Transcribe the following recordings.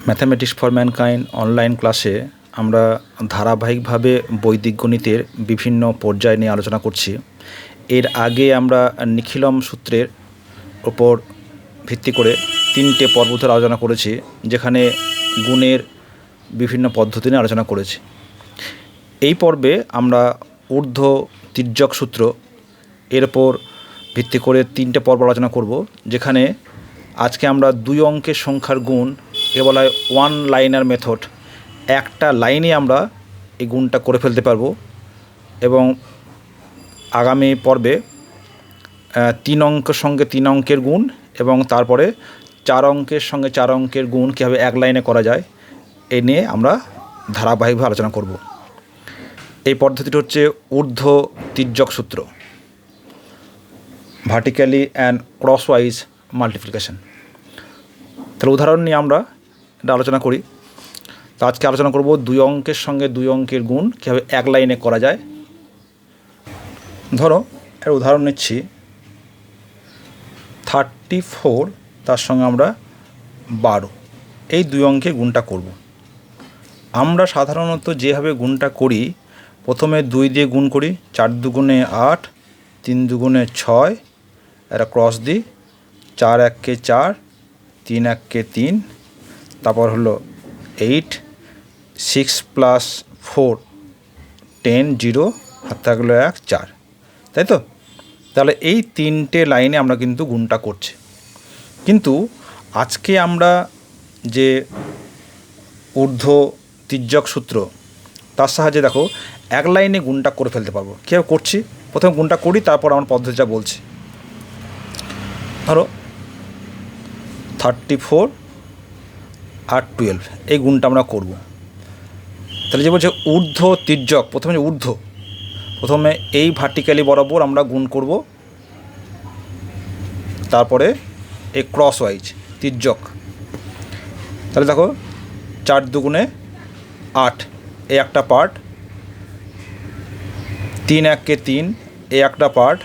Mathematics for mankind online ক্লাসে আমরা ধারাবাহিকভাবে বৈদিক গণিতের বিভিন্ন পর্যায় নিয়ে আলোচনা করছি। এর আগে আমরা নিখিলম সূত্রের ওপর ভিত্তি করে 3টে পর্ব ধরে আলোচনা করেছি, যেখানে গুণের বিভিন্ন পদ্ধতি নিয়ে আলোচনা করেছি। এই পর্বে আমরা ঊর্ধ্ব তির্যক সূত্র এর ওপর ভিত্তি করে 3টে পর্ব আলোচনা করব, যেখানে আজকে আমরা 2 অঙ্কের সংখ্যার গুণ, এ বলা হয় ওয়ান লাইনার মেথড। একটা লাইনে আমরা এই গুণটা করে ফেলতে পারবো, এবং আগামী পর্বে 3 অঙ্কের সঙ্গে 3 অঙ্কের গুণ এবং তারপরে 4 অঙ্কের সঙ্গে 4 অঙ্কের গুণ কীভাবে এক লাইনে করা যায় এ নিয়ে আমরা ধারাবাহিকভাবে আলোচনা করব। এই পদ্ধতিটি হচ্ছে ঊর্ধ্ব তির্যক সূত্র, ভার্টিক্যালি অ্যান্ড ক্রসওয়াইজ মাল্টিপ্লিকেশন। তাহলে উদাহরণ নিয়ে আমরা এটা আলোচনা করি। তো আজকে আলোচনা করব 2 অঙ্কের সঙ্গে 2 অঙ্কের গুণ কীভাবে এক লাইনে করা যায়। ধরো এর উদাহরণ নিচ্ছি 34, তার সঙ্গে আমরা 12, এই 2 অঙ্কের গুণটা করব। আমরা সাধারণত যেভাবে গুণটা করি, প্রথমে 2 দিয়ে গুণ করি, 4 দুগুণে 8, 3 দুগুণে 6, একটা ক্রস দিই, 4 1 4, 3 1 3, তারপর হলো 8, 6 + 4 10, 0, হাত থাকলো 1 4, তাই তো? তাহলে এই 3টে লাইনে আমরা কিন্তু গুণটা করছি। কিন্তু আজকে আমরা যে ঊর্ধ্ব তির্যক সূত্র, তার সাহায্যে দেখো এক লাইনে গুণটা করে ফেলতে পারবো। কীভাবে করছি, প্রথমে গুণটা করি, তারপর আমার পদ্ধতিটা বলছি। ধরো 34 আর 12, এই গুণটা আমরা করব। তাহলে যে বলছে ঊর্ধ্ব তির্যক, প্রথমে প্রথমে এই ভার্টিক্যালি বরাবর আমরা গুণ করব, তারপরে এই ক্রস ওয়াইজ তির্যক। তাহলে দেখো 4 দুগুণে 8, এই একটা পার্ট, 3 1 3, এই একটা পার্ট,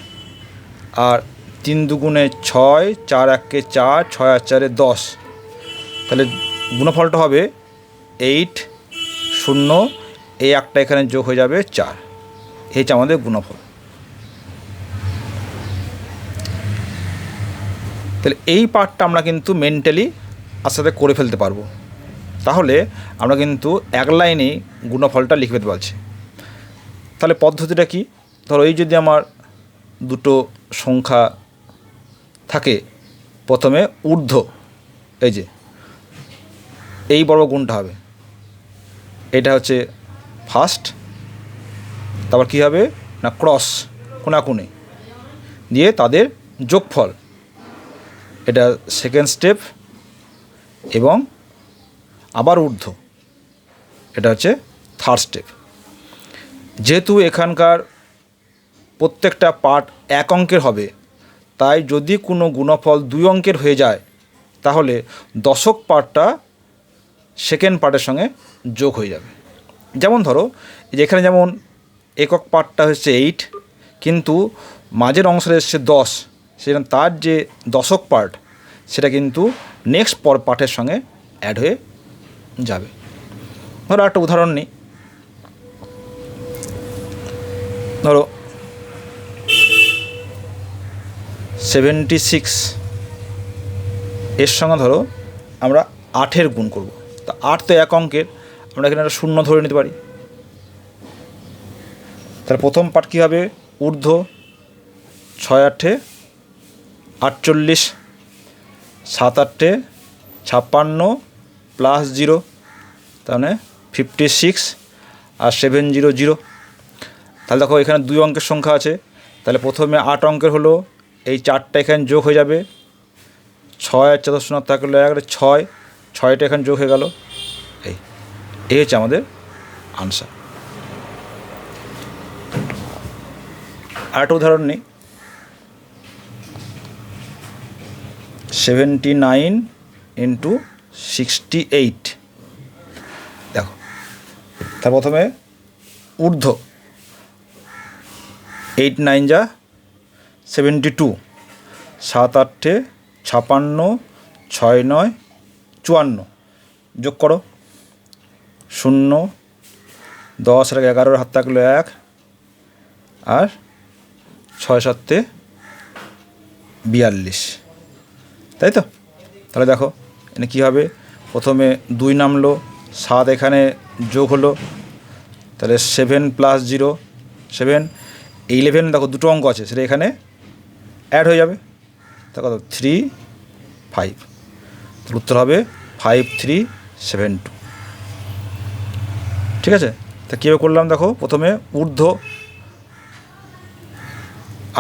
আর 3 দুগুণে 6, 4 1 4, 6 আর 4 10। তাহলে গুণফলটা হবে 8 0, এই একটা এখানে যোগ হয়ে যাবে 4। এই হচ্ছে আমাদের গুণফল। তাহলে এই পার্টটা আমরা কিন্তু মেন্টালি আস্তে করে ফেলতে পারবো। তাহলে আমরা কিন্তু এক লাইনেই গুণফলটা লিখে ফেলতে পারছি। তাহলে পদ্ধতিটা কি? ধরো এই যদি আমার দুটো সংখ্যা থাকে, প্রথমে ঊর্ধ্ব, এই যে এই বড় গুণটা হবে, এটা হচ্ছে ফার্স্ট, তারপর কী হবে না ক্রস, কোনাকুনি দিয়ে তাদের যোগফল, এটা সেকেন্ড স্টেপ, এবং আবার ঊর্ধ্ব, এটা হচ্ছে থার্ড স্টেপ। যেহেতু এখানকার প্রত্যেকটা পার্ট 1 অঙ্কের হবে, তাই যদি কোনো গুণফল 2 অঙ্কের হয়ে যায়, তাহলে দশক পার্টটা সেকেন্ড পার্টের সঙ্গে যোগ হয়ে যাবে। যেমন ধরো এখানে যেমন একক পার্টটা হচ্ছে 8, কিন্তু মাঝের অংশটা এসছে 10, সেখানে তার যে দশক পার্ট সেটা কিন্তু নেক্সট পার্টের সঙ্গে অ্যাড হয়ে যাবে। ধরো একটা উদাহরণ নিই। ধরো 76, এর সঙ্গে ধরো আমরা 8-এর গুণ করব। তা 8 তো 1 অঙ্কের, আমরা এখানে একটা 0 ধরে নিতে পারি। তাহলে প্রথম পার্ট কী হবে, ঊর্ধ্ব 6 8 48, 7 8 56 +0, তাহলে 56, আর 7 0 0। তাহলে দেখো এখানে 2 অঙ্কের সংখ্যা আছে, তাহলে প্রথমে 8 অঙ্কের হলো, এই 4টা এখানে যোগ হয়ে যাবে, 6 আর 4 শূন্য থাকলে 6, 6টা এখানে যোগ হয়ে গেল। এই হচ্ছে আমাদের আনসার। আরেকটা উদাহরণ নিই। 79 × 68, দেখো তার প্রথমে ঊর্ধ্ব 8 9 যা 72, 7 8 56, 6 9 54, যোগ করো, 0 10 আর 11 হাত থাকলো 1 আর 6 7 42, তাই তো? তাহলে দেখো এখানে কী হবে, প্রথমে 2 নামলো, 7 এখানে যোগ হলো, তাহলে 7 + 0 7, 11 দেখো দুটো অঙ্ক আছে সেটা এখানে অ্যাড হয়ে যাবে, তা কত 3 5, তাহলে উত্তর হবে 5372। ঠিক আছে, তা কীভাবে করলাম দেখো, প্রথমে ঊর্ধ্ব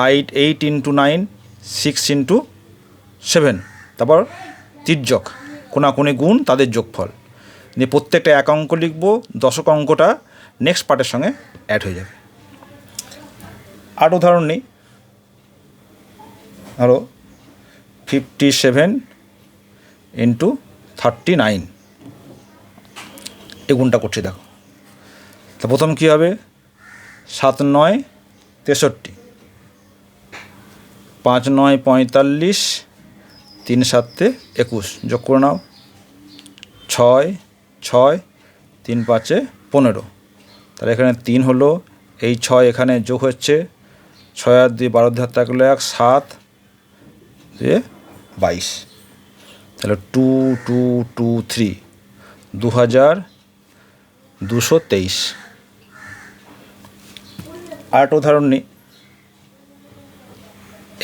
8 × 9 6 × 7, তারপর তির্যক কোনাকুনি গুণ তাদের যোগফল নিয়ে প্রত্যেকটা এক অঙ্ক লিখব, দশক অঙ্কটা নেক্সট পার্টের সঙ্গে অ্যাড হয়ে যাবে। আর উদাহরণ নেই, ধরো 57 × 39 এই গুণটা করছি দেখো। তা প্রথম কী হবে, 7 9 63, 5 9 45, 3 7 21, যোগ করে নাও, 6 6 3 5 15, তাহলে এখানে 3 হলো, এই 6 এখানে যোগ হচ্ছে, 6 আর 2 12 হাত থাকলো 1 7 2 22, তাহলে 2 2 2 3 2223। আর একটা উদাহরণ নিই,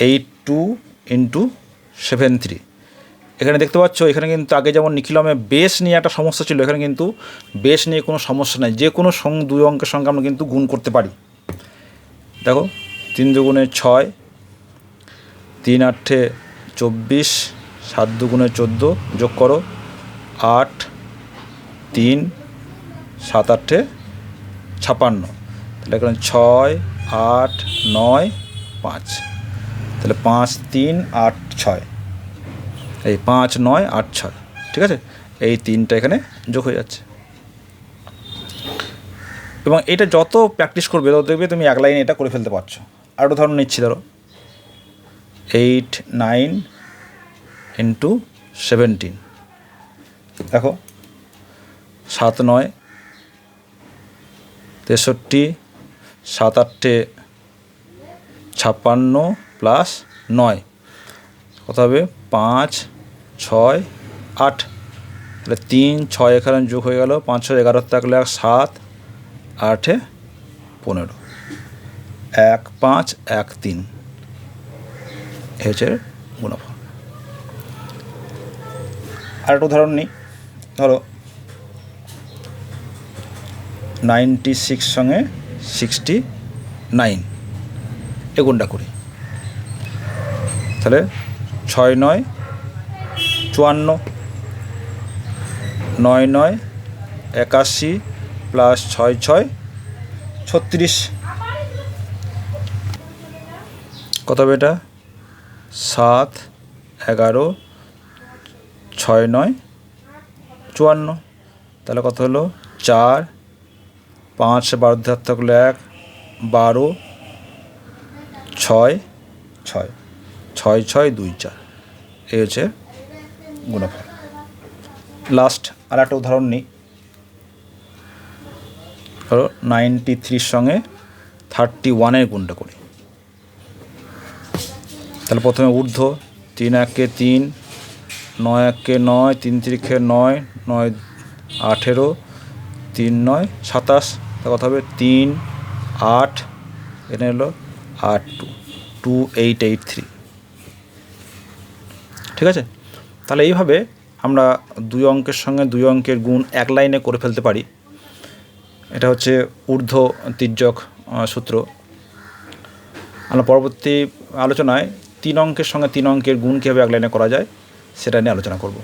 82 × 73, এখানে দেখতে পাচ্ছ এখানে কিন্তু আগে যেমন নিখিলমে বেস নিয়ে একটা সমস্যা ছিল, এখানে কিন্তু বেস নিয়ে কোনো সমস্যা নেই, যে কোনো দুই অঙ্কের সঙ্গে আমরা কিন্তু গুণ করতে পারি। দেখো 3 2 6, 3 8 24, 7 2 14, যোগ করো 8 3 7 8 56, তাহলে এখানে 6 8 9 5, তাহলে 5 3 8 6, এই 5 9 8 6, ঠিক আছে, এই 3টা এখানে যোগ হয়ে যাচ্ছে। এবং এটা যত প্র্যাকটিস করবে তত দেখবে তুমি এক লাইনে এটা করে ফেলতে পারছো। আর উদাহরণ নিচ্ছি, ধরো 8 9 × 17, দেখো 7 9 63, 7 8 56 + 9 কত হবে, 5 6 8, তাহলে 3 6 এখানে যোগ হয়ে গেল, 5 6 11 থাকলে 7 8 15, 1 5 1 3 হচ্ছে গুণফল। আর একটা উদাহরণ নিই, ধরো 96 সঙ্গে 69 এ গুণটা করি, তাহলে 6 9 54, 9 9 81 + 6 6 36, কত হবে এটা, 7 11 6 9 54, তাহলে কত হলো, 4 5 12 হাত থাকলো 1 12 6 6 6 6 2 4, এই হচ্ছে গুণফল। লাস্ট আর একটা উদাহরণ নিই, ধরো 93 সঙ্গে 31 গুণটা করি, তাহলে প্রথমে ঊর্ধ্ব 3 1 3 9 1 9 3 3 9 9 18 3 9 27, তা কথা হবে 3 8, এখানে হলো 8 2 2883, ঠিক আছে। তাহলে এইভাবে আমরা দুই অঙ্কের সঙ্গে দুই অঙ্কের গুণ এক লাইনে করে ফেলতে পারি। এটা হচ্ছে ঊর্ধ্ব তির্যক সূত্র। আমরা পরবর্তী আলোচনায় 3 অঙ্কের সঙ্গে 3 অঙ্কের গুণ কীভাবে এক লাইনে করা যায় সেটা নিয়ে আলোচনা করব।